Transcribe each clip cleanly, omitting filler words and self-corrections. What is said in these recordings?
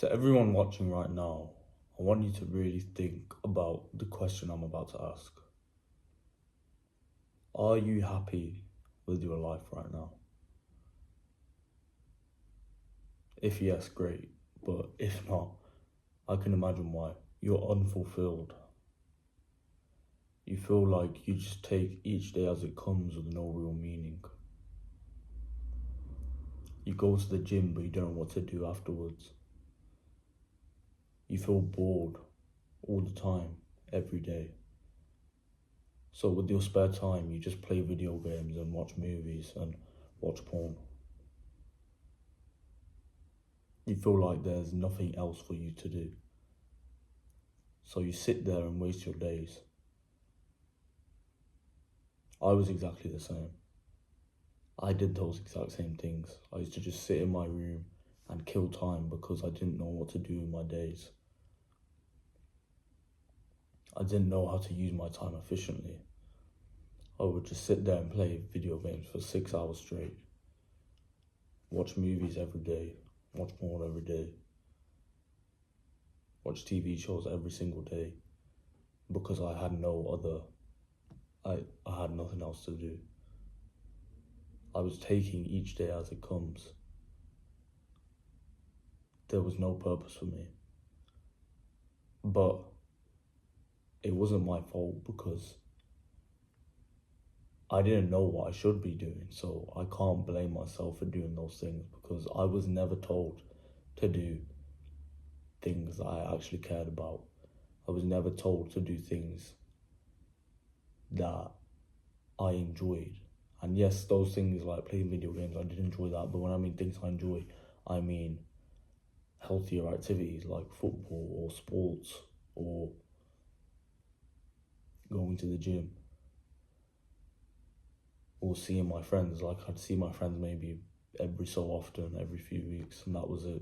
To everyone watching right now, I want you to really think about the question I'm about to ask. Are you happy with your life right now? If yes, great. But if not, I can imagine why. You're unfulfilled. You feel like you just take each day as it comes with no real meaning. You go to the gym, but you don't know what to do afterwards. You feel bored all the time, every day. So with your spare time, you just play video games and watch movies and watch porn. You feel like there's nothing else for you to do. So you sit there and waste your days. I was exactly the same. I did those exact same things. I used to just sit in my room and kill time because I didn't know what to do with my days. I didn't know how to use my time efficiently. I would just sit there and play video games for 6 hours straight. Watch movies every day. Watch porn every day. Watch TV shows every single day. Because I had I had nothing else to do. I was taking each day as it comes. There was no purpose for me. But it wasn't my fault because I didn't know what I should be doing. So I can't blame myself for doing those things because I was never told to do things that I actually cared about. I was never told to do things that I enjoyed. And yes, those things like playing video games, I did enjoy that. But when I mean things I enjoy, I mean healthier activities like football or sports or going to the gym or seeing my friends. Like I'd see my friends maybe every so often, every few weeks, and that was it.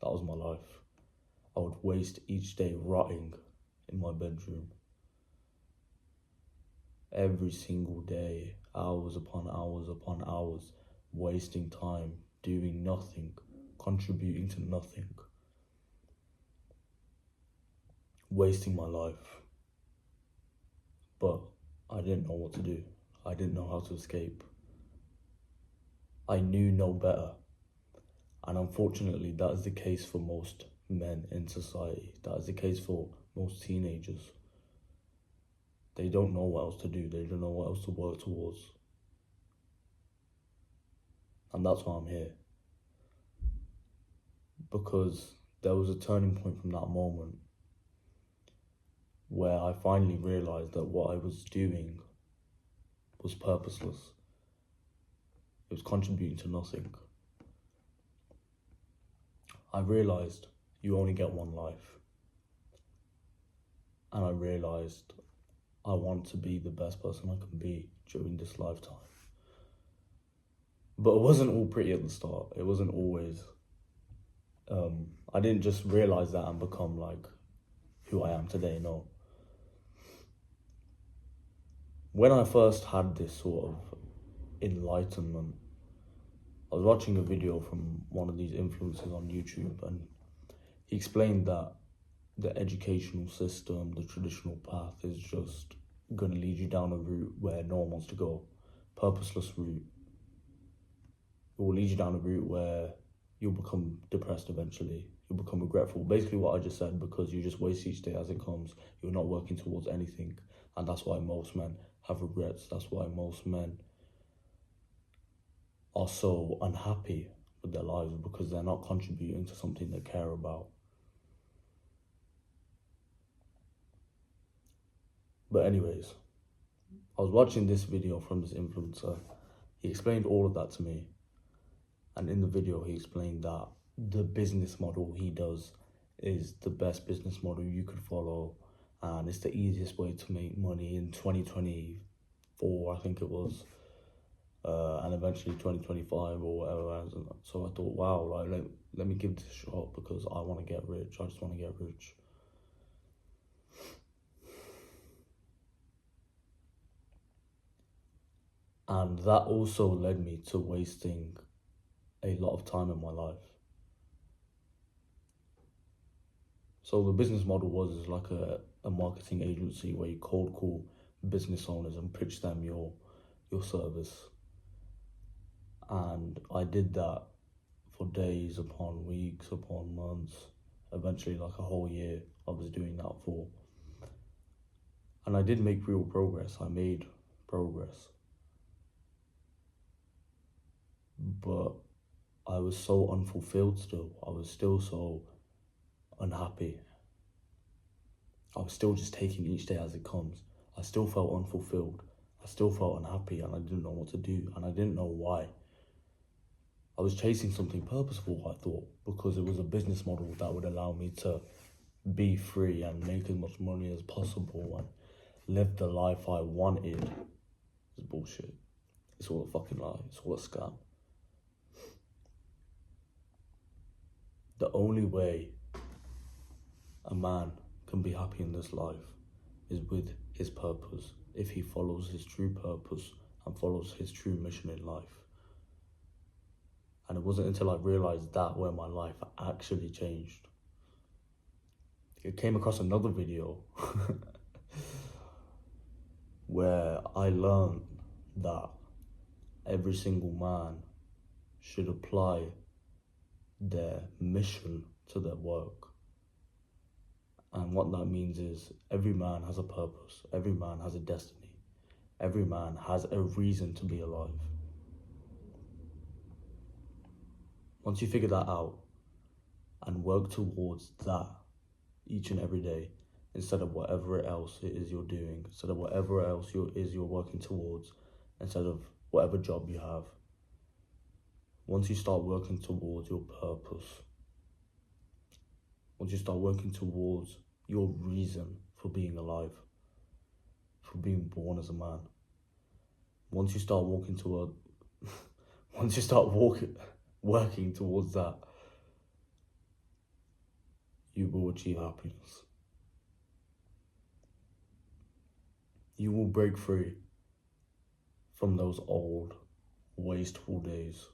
That was my life. I would waste each day rotting in my bedroom. Every single day, hours upon hours, wasting time, doing nothing, contributing to nothing, wasting my life. But I didn't know what to do. I didn't know how to escape. I knew no better. And unfortunately, that is the case for most men in society. That is the case for most teenagers. They don't know what else to do. They don't know what else to work towards. And that's why I'm here. Because there was a turning point from that moment where I finally realized that what I was doing was purposeless. It was contributing to nothing. I realized you only get one life. And I realized I want to be the best person I can be during this lifetime. But it wasn't all pretty at the start. It wasn't always. I didn't just realize that and become like who I am today, no. When I first had this sort of enlightenment, I was watching a video from one of these influencers on YouTube, and he explained that the educational system, the traditional path, is just going to lead you down a route where no one wants to go. Purposeless route. It will lead you down a route where you'll become depressed eventually. You'll become regretful. Basically what I just said, because you just waste each day as it comes. You're not working towards anything. And that's why most men have regrets. That's why most men are so unhappy with their lives, because they're not contributing to something they care about. But anyways, I was watching this video from this influencer. He explained all of that to me. And in the video, he explained that the business model he does is the best business model you could follow. And it's the easiest way to make money in 2024, I think it was. And eventually 2025 or whatever. So I thought, wow, like, let me give this a shot because I want to get rich. I just want to get rich. And that also led me to wasting a lot of time in my life. So the business model was like a marketing agency where you cold call business owners and pitch them your service. And I did that for days upon weeks upon months, eventually like a whole year I was doing that for. And I did make real progress. I made progress. But I was so unfulfilled still. I was still so unhappy. I was still just taking each day as it comes. I still felt unfulfilled. I still felt unhappy, and I didn't know what to do, and I didn't know why. I was chasing something purposeful, I thought, because it was a business model that would allow me to be free and make as much money as possible and live the life I wanted. It's bullshit. It's all a fucking lie. It's all a scam. The only way a man can be happy in this life is with his purpose, if he follows his true purpose and follows his true mission in life. And it wasn't until I realized that where my life actually changed. I came across another video where I learned that every single man should apply their mission to their work. And what that means is every man has a purpose, every man has a destiny, every man has a reason to be alive. Once you figure that out and work towards that each and every day, instead of whatever else it is you're doing, instead of whatever else you're working towards, instead of whatever job you have, once you start working towards your purpose, once you start working towards your reason for being alive, for being born as a man, once you start working towards that, you will achieve happiness. You will break free from those old, wasteful days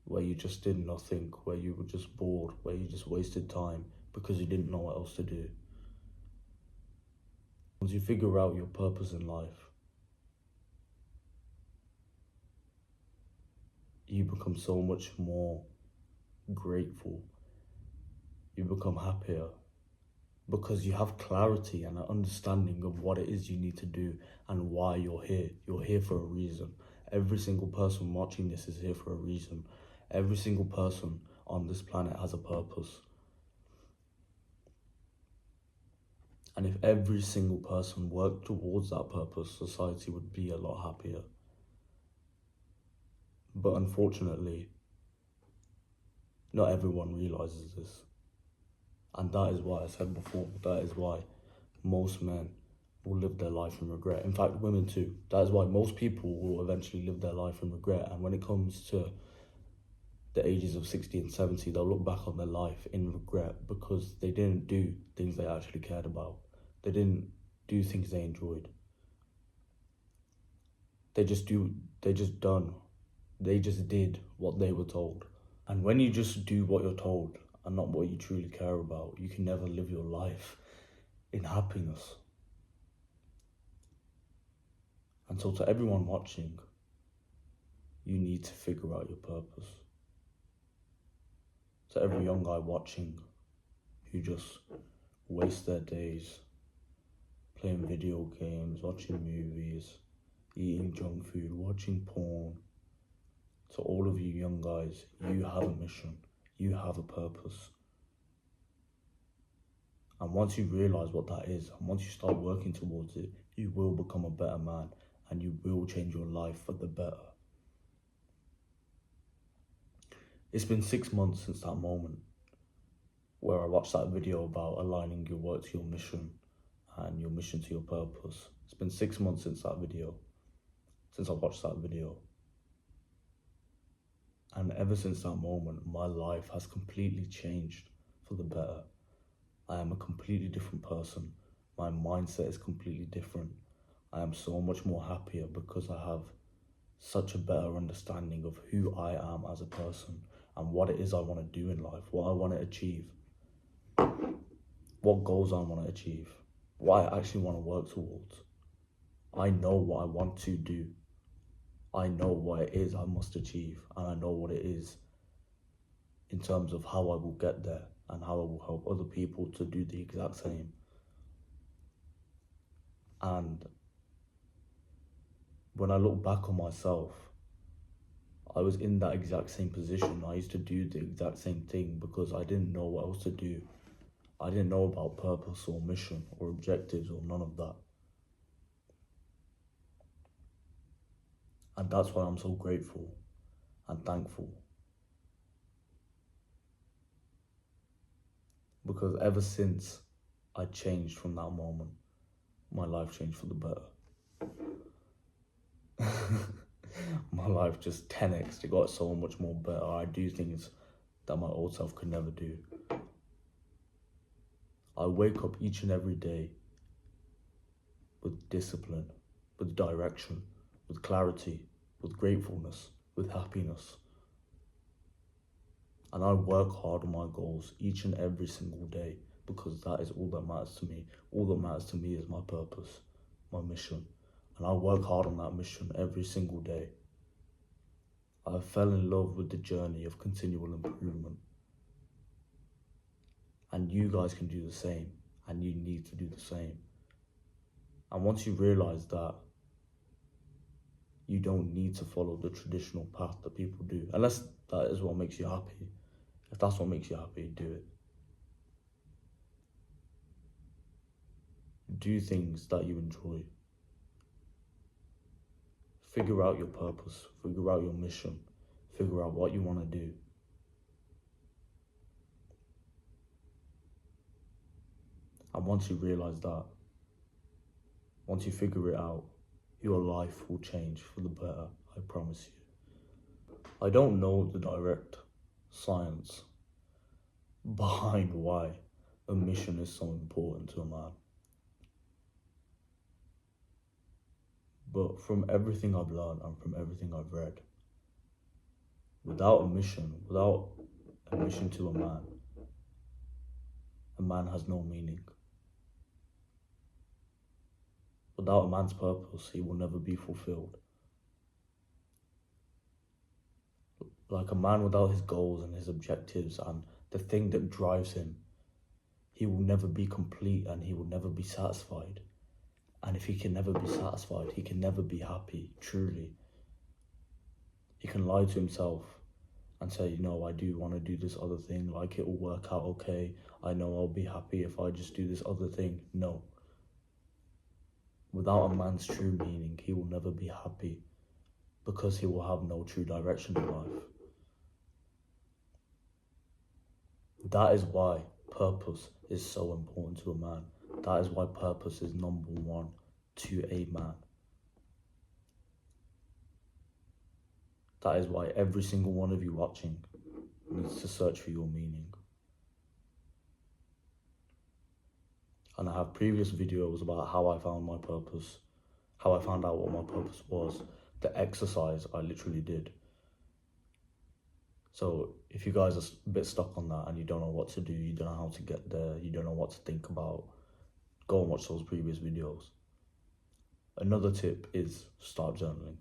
where you just did nothing, where you were just bored, where you just wasted time because you didn't know what else to do. Once you figure out your purpose in life, you become so much more grateful. You become happier because you have clarity and an understanding of what it is you need to do and why you're here. You're here for a reason. Every single person watching this is here for a reason. Every single person on this planet has a purpose. And if every single person worked towards that purpose, society would be a lot happier. But unfortunately, not everyone realizes this. And that is why I said before, that is why most men will live their life in regret. In fact, women too. That is why most people will eventually live their life in regret. And when it comes to the ages of 60 and 70, they'll look back on their life in regret because they didn't do things they actually cared about. They didn't do things they enjoyed. They just did what they were told. And when you just do what you're told and not what you truly care about, you can never live your life in happiness. And so to everyone watching, you need to figure out your purpose. To every young guy watching who just wastes their days playing video games, watching movies, eating junk food, watching porn, to all of you young guys, you have a mission, you have a purpose. And once you realize what that is, and once you start working towards it, you will become a better man and you will change your life for the better. It's been 6 months since that moment where I watched that video about aligning your work to your mission and your mission to your purpose. It's been 6 months since I watched that video. And ever since that moment, my life has completely changed for the better. I am a completely different person. My mindset is completely different. I am so much more happier because I have such a better understanding of who I am as a person and what it is I want to do in life, what I want to achieve. what goals I want to achieve, what I actually want to work towards. I know what I want to do. I know what it is I must achieve, and I know what it is in terms of how I will get there and how I will help other people to do the exact same. And when I look back on myself, I was in that exact same position. I used to do the exact same thing because I didn't know what else to do. I didn't know about purpose or mission or objectives or none of that. And that's why I'm so grateful and thankful. Because ever since I changed from that moment, my life changed for the better. My life just 10x. It got so much more better. I do things that my old self could never do. I wake up each and every day with discipline, with direction, with clarity, with gratefulness, with happiness. And I work hard on my goals each and every single day because that is all that matters to me. All that matters to me is my purpose, my mission. And I work hard on that mission every single day. I fell in love with the journey of continual improvement. And you guys can do the same, and you need to do the same. And once you realize that, you don't need to follow the traditional path that people do, unless that is what makes you happy. If that's what makes you happy, do it. Do things that you enjoy. Figure out your purpose, figure out your mission, figure out what you want to do. And once you realize that, once you figure it out, your life will change for the better, I promise you. I don't know the direct science behind why a mission is so important to a man. But from everything I've learned and from everything I've read, without a mission to a man has no meaning. Without a man's purpose, he will never be fulfilled. Like a man without his goals and his objectives and the thing that drives him, he will never be complete and he will never be satisfied. And if he can never be satisfied, he can never be happy, truly. He can lie to himself and say, I do want to do this other thing, like it will work out okay. I know I'll be happy if I just do this other thing. No. Without a man's true meaning, he will never be happy because he will have no true direction in life. That is why purpose is so important to a man. That is why purpose is number one to a man. That is why every single one of you watching needs to search for your meaning. And I have previous videos about how I found my purpose, how I found out what my purpose was, the exercise I literally did. So if you guys are a bit stuck on that and you don't know what to do, you don't know how to get there, you don't know what to think about, go and watch those previous videos. Another tip is start journaling.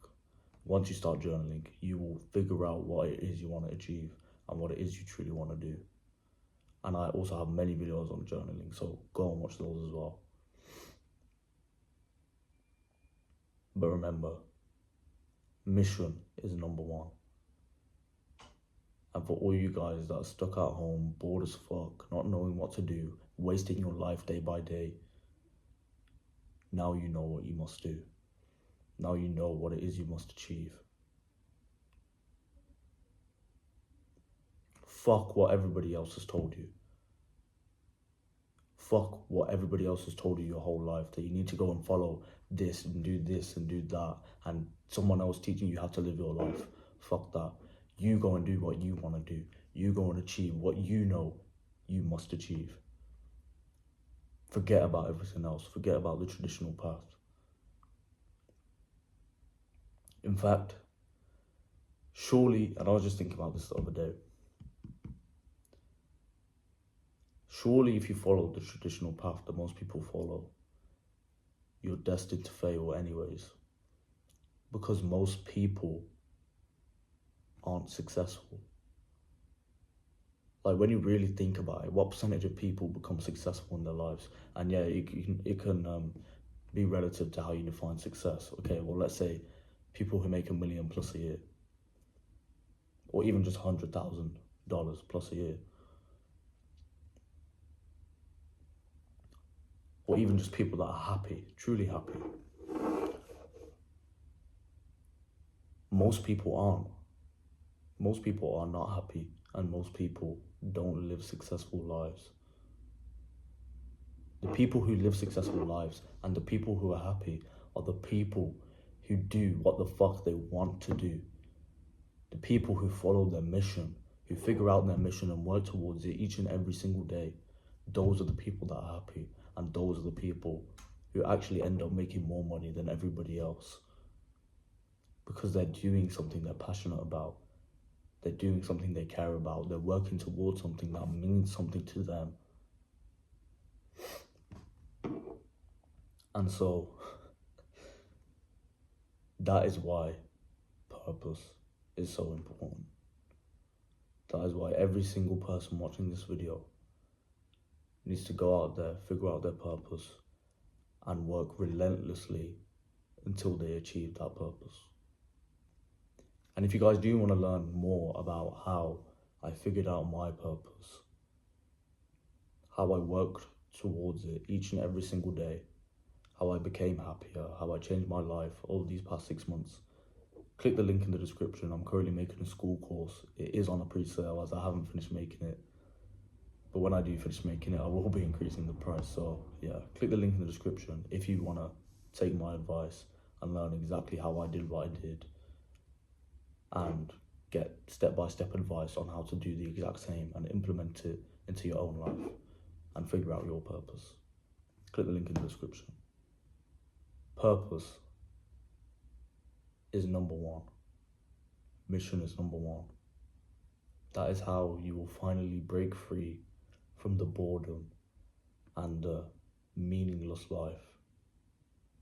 Once you start journaling, you will figure out what it is you want to achieve and what it is you truly want to do. And I also have many videos on journaling, so go and watch those as well. But remember, mission is number one. And for all you guys that are stuck at home, bored as fuck, not knowing what to do, wasting your life day by day, now you know what you must do. Now you know what it is you must achieve. Fuck what everybody else has told you. Fuck what everybody else has told you your whole life, that you need to go and follow this and do that, and someone else teaching you how to live your life. Fuck that. You go and do what you want to do. You go and achieve what you know you must achieve. Forget about everything else. Forget about the traditional path. In fact, surely, and I was just thinking about this the other day, Surely if you follow the traditional path that most people follow, you're destined to fail anyways. Because most people aren't successful. Like, when you really think about it, what percentage of people become successful in their lives? And yeah, it can be relative to how you define success. Okay, well, let's say people who make $1 million plus a year, or even just $100,000 plus a year, or even just people that are happy, truly happy. Most people aren't. Most people are not happy, and most people don't live successful lives. The people who live successful lives and the people who are happy are the people who do what the fuck they want to do. The people who follow their mission, who figure out their mission and work towards it each and every single day. Those are the people that are happy, and those are the people who actually end up making more money than everybody else. Because they're doing something they're passionate about. They're doing something they care about. They're working towards something that means something to them. And so, that is why purpose is so important. That is why every single person watching this video needs to go out there, figure out their purpose, and work relentlessly until they achieve that purpose. And if you guys do want to learn more about how I figured out my purpose, how I worked towards it each and every single day, how I became happier, how I changed my life over these past 6 months, click the link in the description. I'm currently making a school course. It is on a pre-sale as I haven't finished making it. But when I do finish making it, I will be increasing the price. So yeah, click the link in the description if you want to take my advice and learn exactly how I did what I did, and get step-by-step advice on how to do the exact same and implement it into your own life and figure out your purpose. Click the link in the description. Purpose is number one. Mission is number one. That is how you will finally break free from the boredom and the meaningless life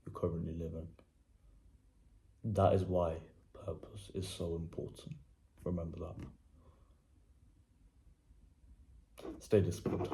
you're currently living. That is why purpose is so important. Remember that. Stay disciplined.